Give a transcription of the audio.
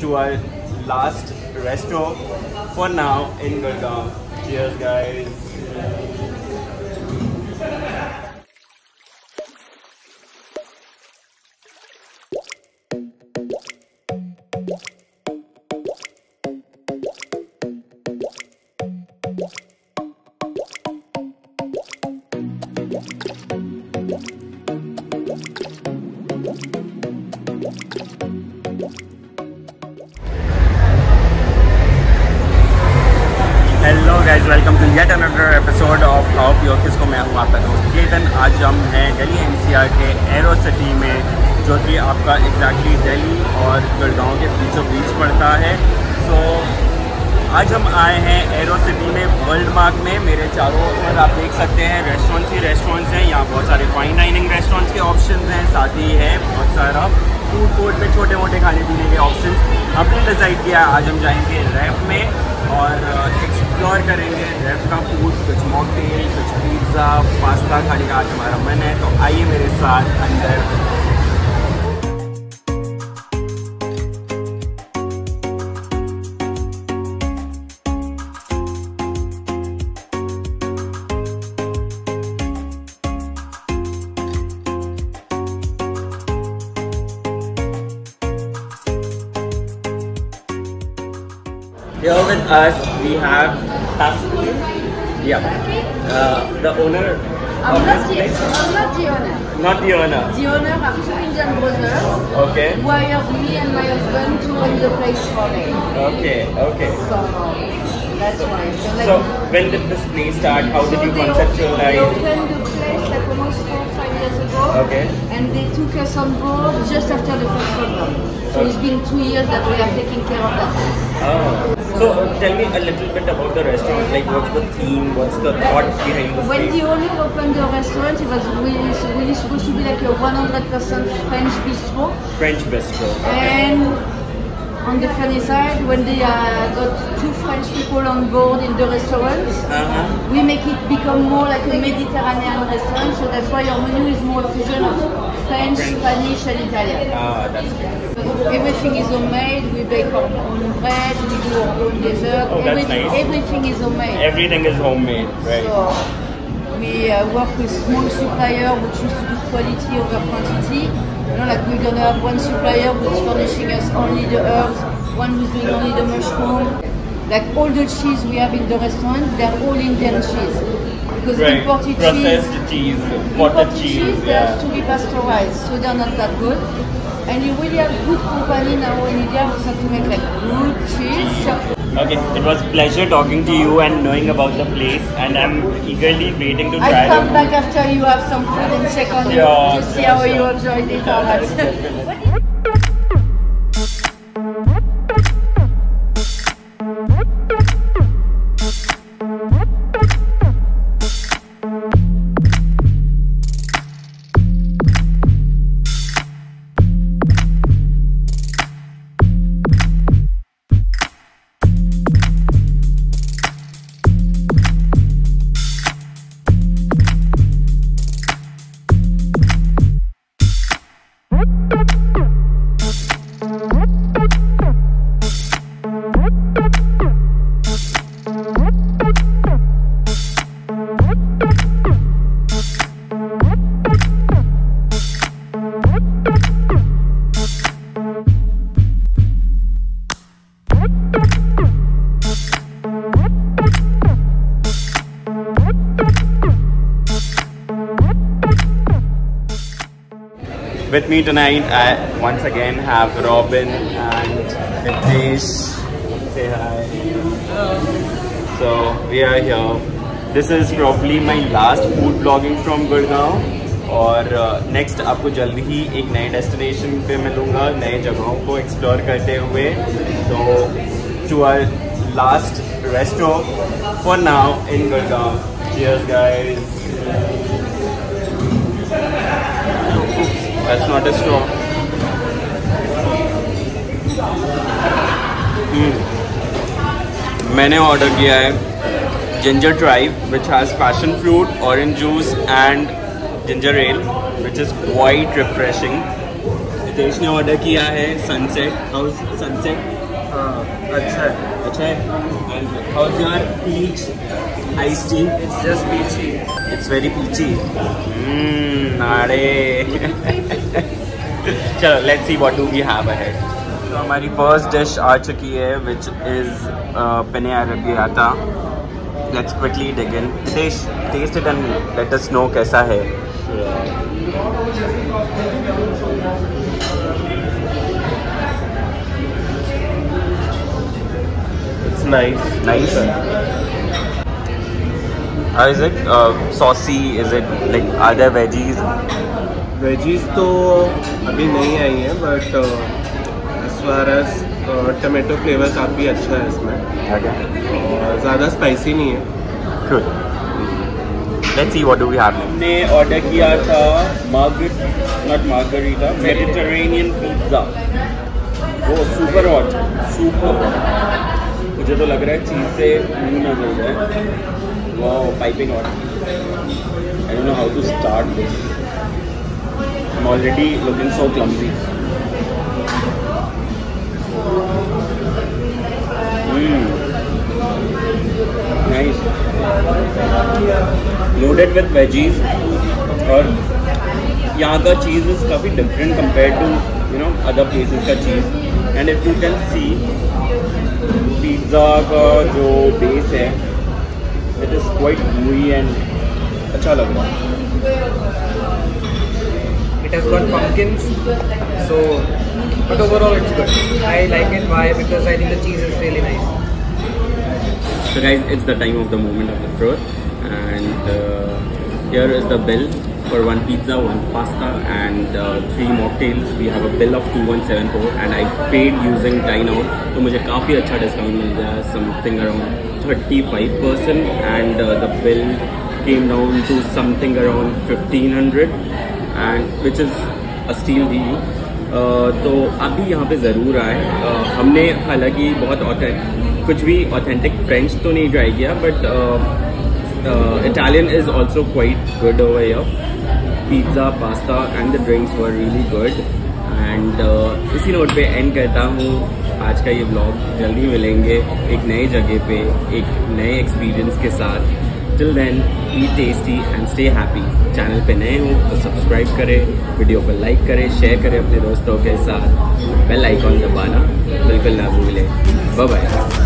to our last restaurant for now in Gurgaon. Cheers, guys. Hello guys, welcome to yet another episode of how pure किसको मैं हूँ आपका दोस्त केतन। आज हम हैं दिल्ली एनसीआर के एरोसिटी में, जो कि आपका एग्जैक्टली दिल्ली और गुड़गांव के बीचों बीच पड़ता है। सो आज हम आए हैं एरोसिटी में, वर्ल्ड मार्क में। मेरे चारों ओर आप देख सकते हैं रेस्टोरेंट्स ही रेस्टोरेंट्स हैं। यहाँ बहुत सारे फाइन डाइनिंग रेस्टोरेंट्स के ऑप्शंस हैं, साथ ही है बहुत सारा फूड कोर्ट में छोटे मोटे खाने पीने के ऑप्शंस। हमने डिसाइड किया आज हम जाएंगे रैप में और एक्सप्लोर करेंगे रैप का फूड, कुछ मॉकटेल, कुछ पिज़्ज़ा, पास्ता खाने का आज हमारा मन है। तो आइए मेरे साथ अंदर। Here with us we have Tasmin. Yeah. The owner of this place? I'm not the owner. Not the owner. The owner are two Indian brothers Okay. who hired me and my husband to run the place for them. Okay. Okay. So that's why. So when did this place start? How did you They conceptualize? opened the place like almost 4 or 5 years ago. Okay. And they took us on board just after the first lockdown. So it's been 2 years that we are taking care of that. Oh. So tell me a little bit about the restaurant. Like, what's the theme? What's the thought behind the When place? the owner opened the restaurant, it was really supposed to be like a 100% French bistro. French bistro. Okay. And on the funny side, when they got 2 French people on board in the restaurant, we make it become more like a Mediterranean restaurant. So that's why our menu is more a fusion of French, Spanish and Italian. Ah, that's good. Everything is homemade. We bake our own bread. We do our own dessert. Oh, that's nice. Everything is homemade. Everything is homemade, right? So we work with small supplier which used to do quality over quantity. You know, like we're gonna have one supplier who's furnishing us only the herbs, one who's doing only the mushroom. Like all the cheese we have in the restaurant, they're all Indian cheese. Because imported processed cheese, potted cheese, they have to be pasteurized, so they're not that good. And you really have good company now in India who start to make like good cheese. Okay, it was pleasure talking to you and knowing about the place, and I'm eagerly waiting to try I'll come the back after you have some food and check on you to see how you enjoyed it or not. With me tonight, I once again have Robin and Nitesh. Say hi. Hello. So we are here. This is probably my last food vlogging from Gurgaon. और next आपको जल्द ही एक नए destination पे मिलूँगा, नए जगहों को एक्सप्लोर करते हुए। तो to our last restaurant for now in Gurgaon. Cheers guys. That's not a straw. मैंने ऑर्डर किया है ginger tribe which has passion fruit, orange juice and ginger ale which is quite refreshing. देश ने ऑर्डर किया है सनसेट। House sunset? हाँ अच्छा है। अच्छा है। And how's your peach ice tea? It's just peachy. It's very peachy. अरे चलो let's see what do we have ahead. तो हमारी फर्स्ट डिश आ चुकी है which is penne arrabbiata. Let's quickly dig in. Taste it and let us know कैसा है। It's nice. Nice. How is it? Saucy? Is it like are there veggies? Veggies तो अभी नहीं आई है but as far as tomato flavour काफ़ी अच्छा है इसमें Okay. और ज़्यादा स्पाइसी नहीं है। Good. Let's see what do we have. हमने ऑर्डर किया था मार्गरीटा मेडिटेरेनियन पिज्ज़ा। वो सुपर हॉट, सुपर। मुझे तो लग रहा है चीज़ से मुंह ना जल जाए। Wow, piping hot. I don't know how to start this. I'm already looking so clumsy. Nice. Loaded with veggies. और यहाँ का चीज़ is काफ़ी different compared to other places का चीज़. And if you can see, pizza का जो base है, it is quite gooey and अच्छा लग रहा है. It has got pumpkins, so but overall it's good. I like it. Why? Because I think the cheese is really nice. So guys, it's the time of the moment of the truth, and here is the bill for 1 pizza, 1 pasta, and 3 mocktails. We have a bill of 2174, and I paid using Dine Out. तो मुझे काफ़ी अच्छा discount मिल गया, something around 35%, and the bill came down to something around 1500. And which is a steal deal. तो अभी यहाँ पे ज़रूर आए। हमने हालांकि बहुत कुछ भी ऑथेंटिक फ्रेंच तो नहीं ट्राई किया, but Italian is also quite good over here. Pizza, pasta and the drinks were really good. And इसी नोट पे एंड करता हूँ आज का ये ब्लॉग। जल्दी मिलेंगे एक नई जगह पे, एक नए एक्सपीरियंस के साथ। Till then, eat tasty and stay happy. Channel पे नए हो तो सब्सक्राइब करें, वीडियो को लाइक करें, शेयर करें अपने दोस्तों के साथ, बेल आइकॉन दबाना बिल्कुल ना भूलें। Bye bye.